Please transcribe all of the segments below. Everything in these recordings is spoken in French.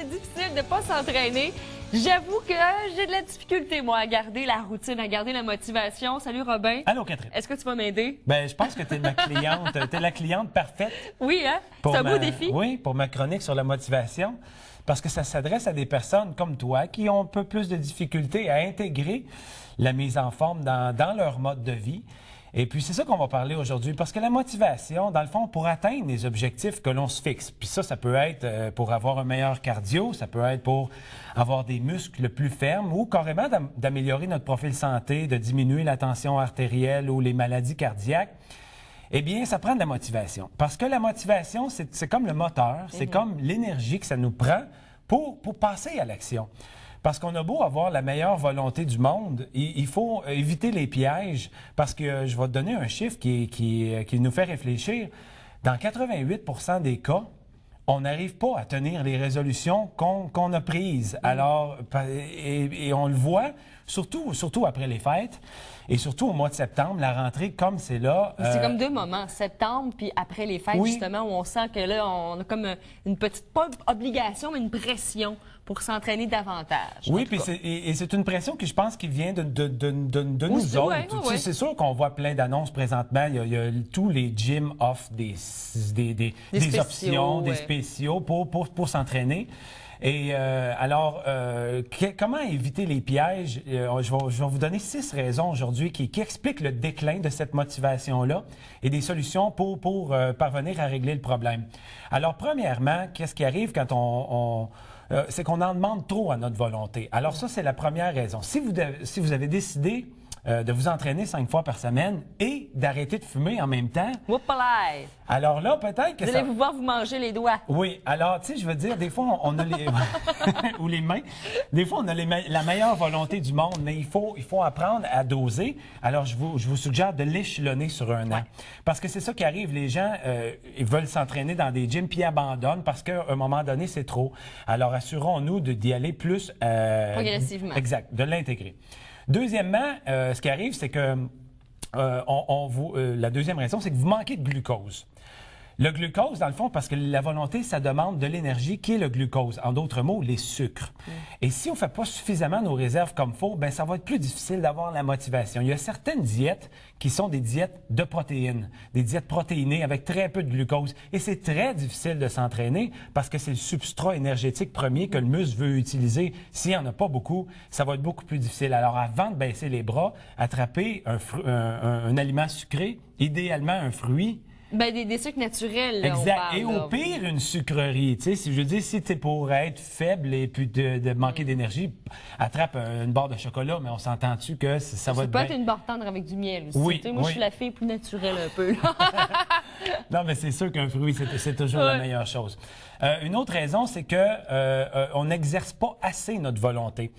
difficile de ne pas s'entraîner. J'avoue que j'ai de la difficulté, moi, à garder la routine, à garder la motivation. Salut, Robin. Allô, Catherine. Est-ce que tu vas m'aider? Ben, je pense que tu es ma cliente. Tu es la cliente parfaite. Oui, hein? C'est un beau défi. Oui, pour ma chronique sur la motivation. Parce que ça s'adresse à des personnes comme toi qui ont un peu plus de difficultés à intégrer la mise en forme dans leur mode de vie. Et puis, c'est ça qu'on va parler aujourd'hui, parce que la motivation, dans le fond, pour atteindre les objectifs que l'on se fixe, puis ça peut être pour avoir un meilleur cardio, ça peut être pour avoir des muscles plus fermes ou carrément d'améliorer notre profil santé, de diminuer la tension artérielle ou les maladies cardiaques. Eh bien, ça prend de la motivation. Parce que la motivation, c'est comme le moteur, c'est comme l'énergie que ça nous prend pour passer à l'action. Parce qu'on a beau avoir la meilleure volonté du monde, il faut éviter les pièges. Parce que je vais te donner un chiffre qui nous fait réfléchir. Dans 88 % des cas, on n'arrive pas à tenir les résolutions qu'on a prises. Alors, et on le voit, surtout après les fêtes, et surtout au mois de septembre, la rentrée, comme c'est là... C'est comme deux moments, septembre puis après les fêtes, oui. Justement, où on sent que là, on a comme une petite, pas obligation, mais une pression pour s'entraîner davantage. Oui, puis c'est une pression qui, je pense, qui vient de nous autres. Ouais. C'est sûr qu'on voit plein d'annonces présentement. Il y a tous les gyms offrent des options, des spéciaux pour s'entraîner. Et alors, comment éviter les pièges? Je vais vous donner 6 raisons aujourd'hui qui expliquent le déclin de cette motivation-là et des solutions pour parvenir à régler le problème. Alors, premièrement, qu'est-ce qui arrive quand c'est qu'on en demande trop à notre volonté. Alors ça, c'est la première raison. Si vous avez décidé de vous entraîner 5 fois par semaine et d'arrêter de fumer en même temps, Whoopalaï! alors là, peut-être que vous allez voir vous manger les doigts. Oui, alors, tu sais, je veux dire, des fois, on a les... ou les mains. Des fois, on a la meilleure volonté du monde, mais il faut apprendre à doser. Alors, je vous suggère de l'échelonner sur un an. Parce que c'est ça qui arrive. Les gens, ils veulent s'entraîner dans des gyms, puis ils abandonnent parce qu'à un moment donné, c'est trop. Alors, assurons-nous d'y aller plus... progressivement. Exact, de l'intégrer. Deuxièmement, ce qui arrive, c'est que la deuxième raison, c'est que vous manquez de glucose. Le glucose, dans le fond, parce que la volonté, ça demande de l'énergie, qui est le glucose. En d'autres mots, les sucres. Et si on ne fait pas suffisamment nos réserves comme il faut, bien, ça va être plus difficile d'avoir la motivation. Il y a certaines diètes qui sont des diètes de protéines, des diètes protéinées avec très peu de glucose. Et c'est très difficile de s'entraîner parce que c'est le substrat énergétique premier que le muscle veut utiliser. S'il n'y en a pas beaucoup, ça va être beaucoup plus difficile. Alors, avant de baisser les bras, attrapez un aliment sucré, idéalement un fruit. Ben, des sucres naturels, là, exact. On parle, et au pire, une sucrerie. Tu sais, si je veux dire, si tu es pour être faible et puis de manquer d'énergie, attrape une barre de chocolat, mais on s'entend-tu que ça va être peut être une barre tendre avec du miel aussi. Oui, moi, je suis la fille plus naturelle un peu. Non, mais c'est sûr qu'un fruit, c'est toujours la meilleure chose. Une autre raison, c'est que on n'exerce pas assez notre volonté.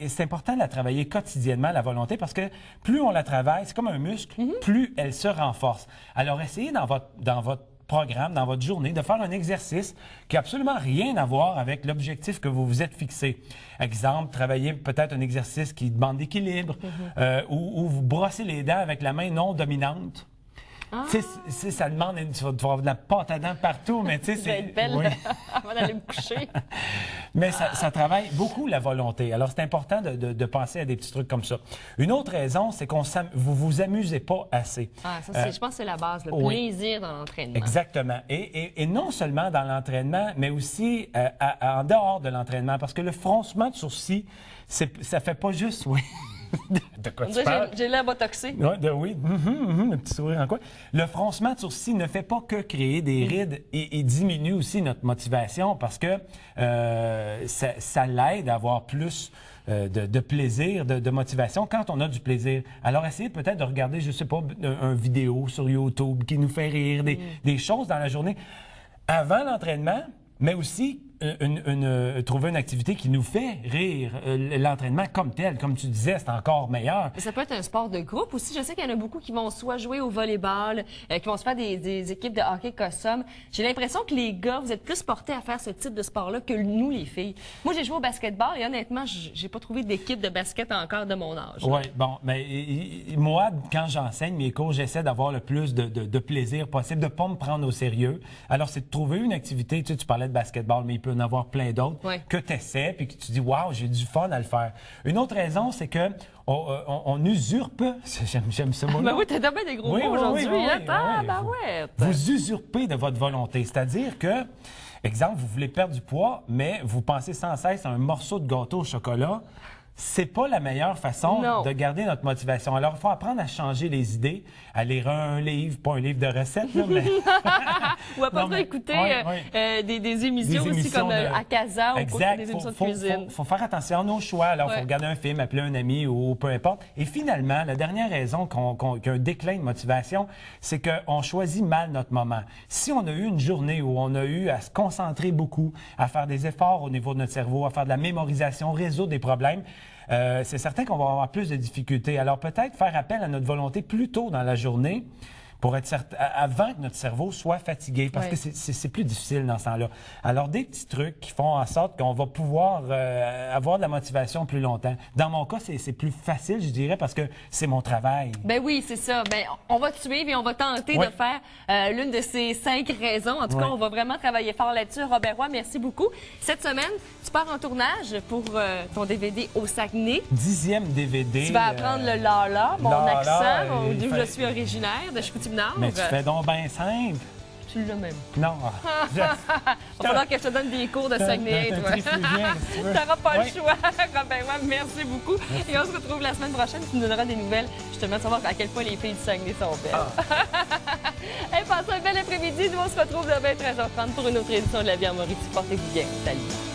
C'est important de la travailler quotidiennement, la volonté, parce que plus on la travaille, c'est comme un muscle, plus elle se renforce. Alors, essayez dans votre programme, dans votre journée, de faire un exercice qui n'a absolument rien à voir avec l'objectif que vous vous êtes fixé. Exemple, travailler peut-être un exercice qui demande d'équilibre ou vous brossez les dents avec la main non dominante. Ah. Ça demande tu vas avoir de la pâte à dents partout, mais tu sais, c'est être belle avant d'aller me coucher. Mais ça travaille beaucoup la volonté. Alors, c'est important de penser à des petits trucs comme ça. Une autre raison, c'est vous vous amusez pas assez. Ah, ça, je pense que c'est la base, le plaisir dans l'entraînement. Exactement. Et non seulement dans l'entraînement, mais aussi en dehors de l'entraînement, parce que le froncement de sourcils, ça fait pas juste... De quoi tu parles? J'ai l'air botoxé. Oui, le petit sourire en quoi. Le froncement de sourcils ne fait pas que créer des rides et diminue aussi notre motivation parce que ça l'aide à avoir plus de plaisir, de motivation quand on a du plaisir. Alors, essayez peut-être de regarder, je ne sais pas, une vidéo sur YouTube qui nous fait rire, des choses dans la journée avant l'entraînement, mais aussi trouver une activité qui nous fait rire. L'entraînement comme tel, comme tu disais, c'est encore meilleur. Mais ça peut être un sport de groupe aussi. Je sais qu'il y en a beaucoup qui vont soit jouer au volleyball, qui vont se faire des équipes de hockey custom. J'ai l'impression que les gars, vous êtes plus portés à faire ce type de sport-là que nous, les filles. Moi, j'ai joué au basketball et honnêtement, j'ai pas trouvé d'équipe de basket encore de mon âge. Oui, bon, mais moi, quand j'enseigne mes cours, j'essaie d'avoir le plus de plaisir possible, de ne pas me prendre au sérieux. Alors, c'est de trouver une activité. Tu parlais de basketball, mais il peut peut en avoir plein d'autres que tu essaies puis que tu dis, waouh, j'ai du fun à le faire. Une autre raison, c'est que on usurpe, j'aime ce mot-là. Ben oui, t'as bien des gros mots aujourd'hui, Vous usurpez de votre volonté, c'est-à-dire que, exemple, vous voulez perdre du poids, mais vous pensez sans cesse à un morceau de gâteau au chocolat. C'est pas la meilleure façon de garder notre motivation. Alors, il faut apprendre à changer les idées, à lire un livre, pas un livre de recettes, là, mais... Ou à pas trop écouter des émissions aussi comme à Casa ou des émissions de cuisine. Faut faire attention à nos choix. Alors, il faut regarder un film, appeler un ami ou peu importe. Et finalement, la dernière raison qu'il y a un déclin de motivation, c'est qu'on choisit mal notre moment. Si on a eu une journée où on a eu à se concentrer beaucoup, à faire des efforts au niveau de notre cerveau, à faire de la mémorisation, résoudre des problèmes, c'est certain qu'on va avoir plus de difficultés. Alors peut-être faire appel à notre volonté plus tôt dans la journée pour être certain, avant que notre cerveau soit fatigué, parce que c'est plus difficile dans ce temps-là. Alors, des petits trucs qui font en sorte qu'on va pouvoir avoir de la motivation plus longtemps. Dans mon cas, c'est plus facile, je dirais, parce que c'est mon travail. Ben oui, c'est ça. Ben, on va te suivre et on va tenter de faire l'une de ces 5 raisons. En tout cas, on va vraiment travailler fort là-dessus. Robert Roy, merci beaucoup. Cette semaine, tu pars en tournage pour ton DVD au Saguenay. 10e DVD. Tu vas apprendre le Lala, mon accent, d'où je suis originaire, de Chicoutimi-Nord. Mais tu fais donc bien simple. Tu l'as même. Non. Il va falloir que je te donne des cours de Saguenay, toi. Tu n'auras pas le choix. Robert Roy, merci beaucoup. Et on se retrouve la semaine prochaine. Tu nous donneras des nouvelles, justement, de savoir à quel point les filles du Saguenay sont belles. Hey, passez un bel après-midi. Nous, on se retrouve demain à 13h30 pour une autre édition de La Vie en Mauricie. Portez-vous bien. Salut.